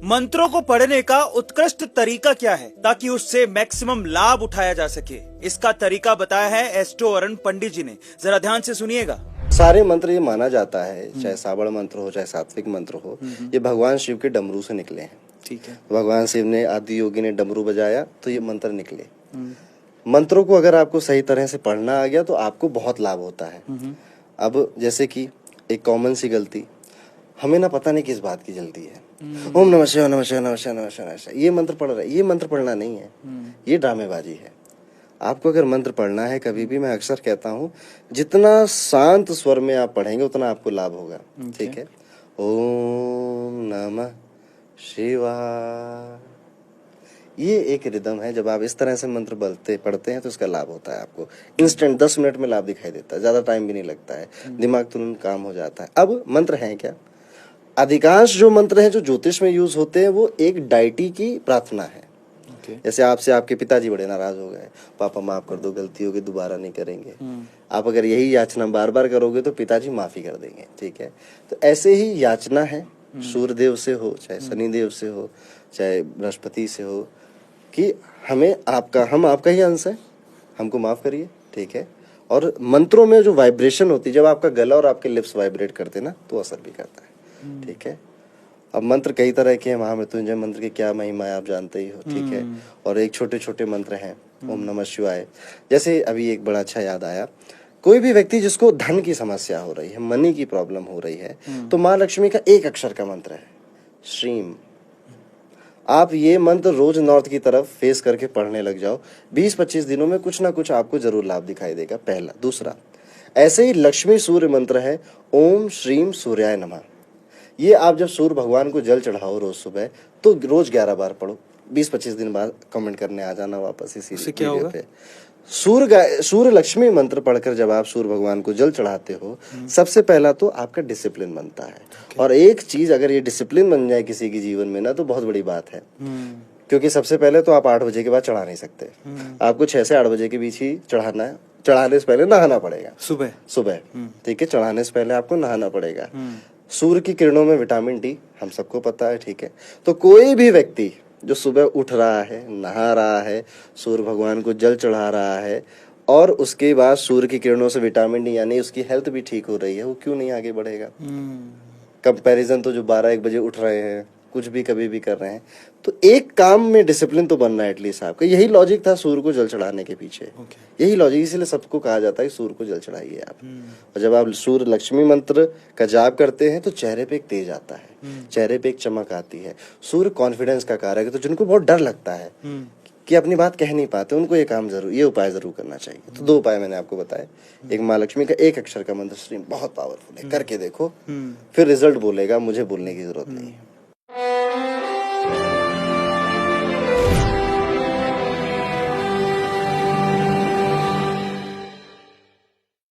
मंत्रों को पढ़ने का उत्कृष्ट तरीका क्या है ताकि उससे मैक्सिमम लाभ उठाया जा सके, इसका तरीका बताया है एस्ट्रो अरुण पंडित जी ने। जरा ध्यान से सुनिएगा। सारे मंत्र ये माना जाता है, चाहे सावड़ मंत्र हो चाहे सात्विक मंत्र हो, ये भगवान शिव के डमरू से निकले हैं। ठीक है। भगवान शिव ने, आदि योगी ने डमरू बजाया तो ये मंत्र निकले। मंत्रों को अगर आपको सही तरह से पढ़ना आ गया तो आपको बहुत लाभ होता है। अब जैसे कि एक कॉमन सी गलती, हमें ना पता नहीं किस बात की जल्दी है। ओम नमः शिवाय नमः शिवाय नमः शिवाय नमः शिवाय, ये मंत्र पढ़ रहा है, ये मंत्र पढ़ना नहीं है, ये ड्रामेबाजी है। आपको अगर मंत्र पढ़ना है, कभी भी मैं अक्सर कहता हूँ, जितना शांत स्वर में आप पढ़ेंगे उतना आपको लाभ होगा। ठीक है। ओम नमः शिवाय, ये एक रिदम है। जब आप इस तरह से मंत्र पढ़ते हैं तो इसका लाभ होता है आपको इंस्टेंट, 10 मिनट में लाभ दिखाई देता है, ज्यादा टाइम भी नहीं लगता है, दिमाग तुरंत काम हो जाता है। अब मंत्र हैं क्या? अधिकांश जो मंत्र हैं जो ज्योतिष में यूज होते हैं वो एक डायटी की प्रार्थना है। जैसे आपसे आपके पिताजी बड़े नाराज हो गए, पापा माफ कर दो, गलती होगी, दोबारा नहीं करेंगे। आप अगर यही याचना बार बार करोगे तो पिताजी माफी कर देंगे। ठीक है। तो ऐसे ही याचना है, सूर्य देव से हो, चाहे शनि देव से हो, चाहे बृहस्पति से हो, कि हम आपका ही अंश है, हमको माफ करिए। ठीक है। और मंत्रों में जो वाइब्रेशन होती है, जब आपका गला और आपके लिप्स वाइब्रेट करते ना तो असर भी करता है। ठीक है। अब मंत्र कई तरह के हैं, महामृत्युंजय मंत्र की क्या महिमा है आप जानते ही हो। ठीक है। और एक छोटे छोटे मंत्र हैं, ओम नमः शिवाय। जैसे अभी एक बड़ा अच्छा याद आया, कोई भी व्यक्ति जिसको धन की समस्या हो रही है, मनी की प्रॉब्लम हो रही है, तो माँ लक्ष्मी का एक अक्षर का मंत्र है, श्रीम। आप ये मंत्र रोज नॉर्थ की तरफ फेस करके पढ़ने लग जाओ, 20-25 दिनों में कुछ ना कुछ आपको जरूर लाभ दिखाई देगा। पहला। दूसरा, ऐसे ही लक्ष्मी सूर्य मंत्र है, ओम श्रीम सूर्याय नमः। ये आप जब सूर्य भगवान को जल चढ़ाओ रोज सुबह, तो रोज 11 बार पढ़ो। 20-25 दिन बाद कमेंट करने आ जाना वापस इसी वीडियो पे। सूर्य लक्ष्मी मंत्र पढ़कर जब आप सूर्य भगवान को जल चढ़ाते हो, सबसे पहला तो आपका डिसिप्लिन बनता है। और एक चीज, अगर ये डिसिप्लिन बन जाए किसी के जीवन में ना, तो बहुत बड़ी बात है। क्योंकि सबसे पहले तो आप 8 बजे के बाद चढ़ा नहीं सकते, आपको 6 से 8 बजे के बीच ही चढ़ाना है। चढ़ाने से पहले नहाना पड़ेगा, सुबह। ठीक है। चढ़ाने से पहले आपको नहाना पड़ेगा। सूर्य की किरणों में विटामिन डी, हम सबको पता है। ठीक है। तो कोई भी व्यक्ति जो सुबह उठ रहा है, नहा रहा है, सूर्य भगवान को जल चढ़ा रहा है, और उसके बाद सूर्य की किरणों से विटामिन डी यानी उसकी हेल्थ भी ठीक हो रही है, वो क्यों नहीं आगे बढ़ेगा? कंपैरिजन तो जो 12-1 बजे उठ रहे हैं, कुछ भी कभी भी कर रहे हैं, तो एक काम में डिसिप्लिन तो बनना है एटलीस्ट आपका। यही लॉजिक था सूर्य को जल चढ़ाने के पीछे। यही लॉजिक, इसीलिए सबको कहा जाता है सूर्य को जल चढ़ाइए आप। और जब आप सूर्य लक्ष्मी मंत्र का जाप करते हैं तो चेहरे पे एक तेज आता है, चेहरे पे एक चमक आती है। सूर्य कॉन्फिडेंस का कारक है, तो जिनको बहुत डर लगता है कि अपनी बात कह नहीं पाते, उनको ये उपाय जरूर करना चाहिए। तो 2 उपाय मैंने आपको बताए। एक माँ लक्ष्मी का एक अक्षर का मंत्र श्रीम, बहुत पावरफुल है, करके देखो, फिर रिजल्ट बोलेगा, मुझे बोलने की जरूरत नहीं है।